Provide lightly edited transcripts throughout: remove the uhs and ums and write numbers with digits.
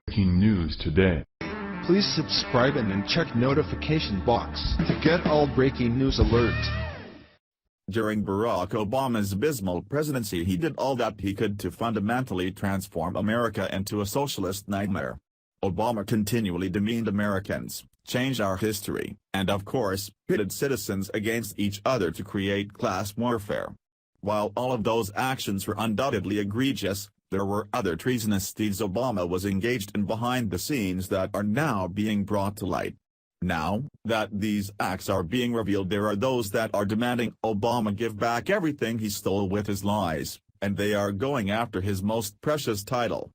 Breaking news today. Please subscribe and then check notification box to get all breaking news alerts. During Barack Obama's abysmal presidency, he did all that he could to fundamentally transform America into a socialist nightmare. Obama continually demeaned Americans, changed our history, and of course, pitted citizens against each other to create class warfare. While all of those actions were undoubtedly egregious, there were other treasonous deeds Obama was engaged in behind the scenes that are now being brought to light. Now that these acts are being revealed, there are those that are demanding Obama give back everything he stole with his lies, and they are going after his most precious title.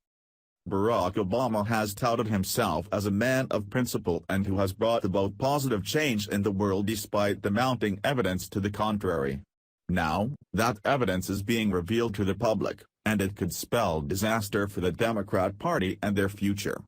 Barack Obama has touted himself as a man of principle and who has brought about positive change in the world despite the mounting evidence to the contrary. Now, that evidence is being revealed to the public, and it could spell disaster for the Democrat Party and their future.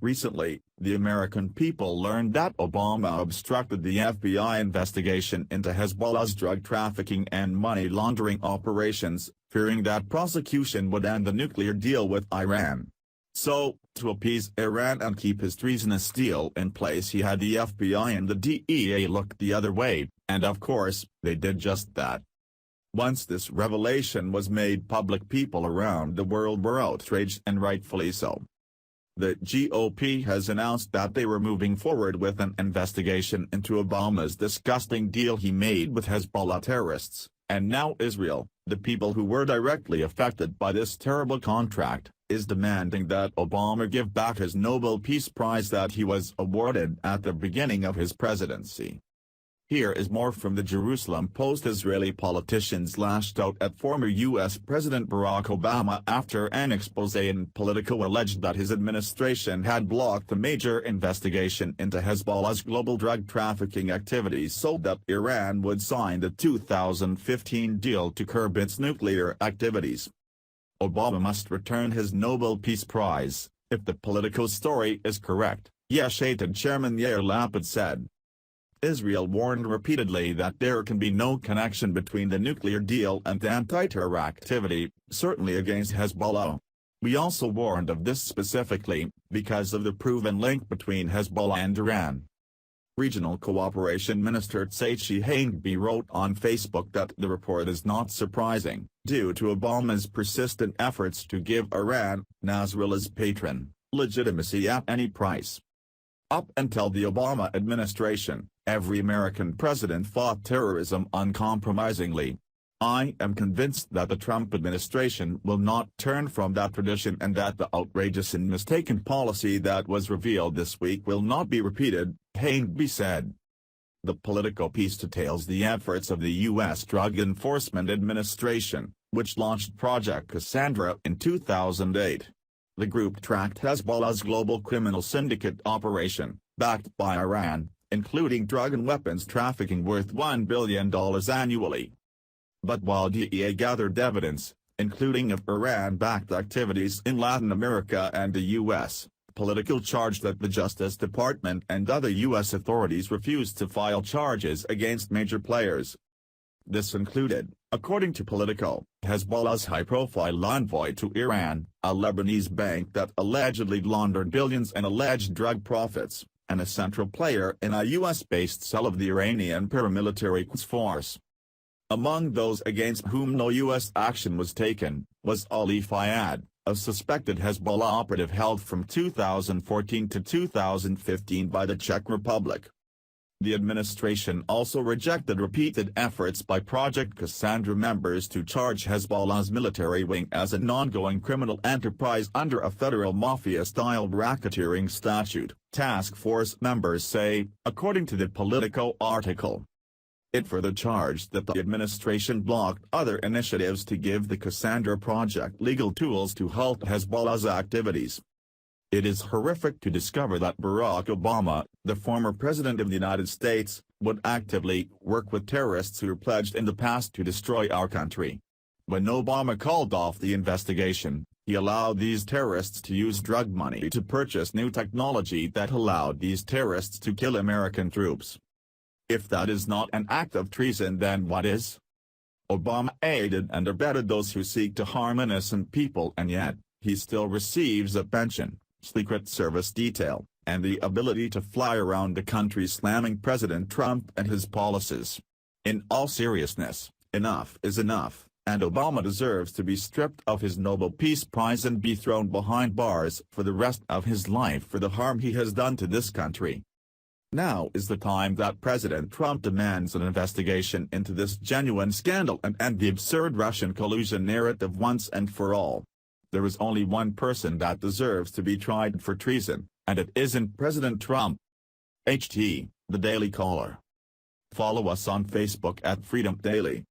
Recently, the American people learned that Obama obstructed the FBI investigation into Hezbollah's drug trafficking and money laundering operations, fearing that prosecution would end the nuclear deal with Iran. So, to appease Iran and keep his treasonous deal in place, he had the FBI and the DEA look the other way, and of course, they did just that. Once this revelation was made public, people around the world were outraged, and rightfully so. The GOP has announced that they were moving forward with an investigation into Obama's disgusting deal he made with Hezbollah terrorists, and now Israel, the people who were directly affected by this terrible contract, is demanding that Obama give back his Nobel Peace Prize that he was awarded at the beginning of his presidency. Here is more from the Jerusalem Post. Israeli politicians lashed out at former U.S. President Barack Obama after an expose in Politico alleged that his administration had blocked a major investigation into Hezbollah's global drug trafficking activities so that Iran would sign the 2015 deal to curb its nuclear activities. Obama must return his Nobel Peace Prize, if the Politico story is correct, Yesh Atid Chairman Yair Lapid said. Israel warned repeatedly that there can be no connection between the nuclear deal and anti-terror activity, certainly against Hezbollah. We also warned of this specifically, because of the proven link between Hezbollah and Iran. Regional Cooperation Minister Tsachi Hanegbi wrote on Facebook that the report is not surprising, due to Obama's persistent efforts to give Iran, Nasrallah's patron, legitimacy at any price. Up until the Obama administration, every American president fought terrorism uncompromisingly. I am convinced that the Trump administration will not turn from that tradition and that the outrageous and mistaken policy that was revealed this week will not be repeated, Hanegbi said. The Politico piece details the efforts of the U.S. Drug Enforcement Administration, which launched Project Cassandra in 2008. The group tracked Hezbollah's global criminal syndicate operation, backed by Iran, including drug and weapons trafficking worth $1 billion annually. But while DEA gathered evidence, including of Iran-backed activities in Latin America and the U.S., Politico charged that the Justice Department and other U.S. authorities refused to file charges against major players. This included, according to Politico, Hezbollah's high-profile envoy to Iran, a Lebanese bank that allegedly laundered billions in alleged drug profits, and a central player in a U.S.-based cell of the Iranian paramilitary Quds Force. Among those against whom no U.S. action was taken, was Ali Fayyad, a suspected Hezbollah operative held from 2014 to 2015 by the Czech Republic. The administration also rejected repeated efforts by Project Cassandra members to charge Hezbollah's military wing as an ongoing criminal enterprise under a federal mafia-style racketeering statute, task force members say, according to the Politico article. It further charged that the administration blocked other initiatives to give the Cassandra Project legal tools to halt Hezbollah's activities. It is horrific to discover that Barack Obama, the former president of the United States, would actively work with terrorists who pledged in the past to destroy our country. When Obama called off the investigation, he allowed these terrorists to use drug money to purchase new technology that allowed these terrorists to kill American troops. If that is not an act of treason, then what is? Obama aided and abetted those who seek to harm innocent people, and yet, he still receives a pension. Secret Service detail, and the ability to fly around the country slamming President Trump and his policies. In all seriousness, enough is enough, and Obama deserves to be stripped of his Nobel Peace Prize and be thrown behind bars for the rest of his life for the harm he has done to this country. Now is the time that President Trump demands an investigation into this genuine scandal and end the absurd Russian collusion narrative once and for all. There is only one person that deserves to be tried for treason, and it isn't President Trump. HT, The Daily Caller. Follow us on Facebook at Freedom Daily.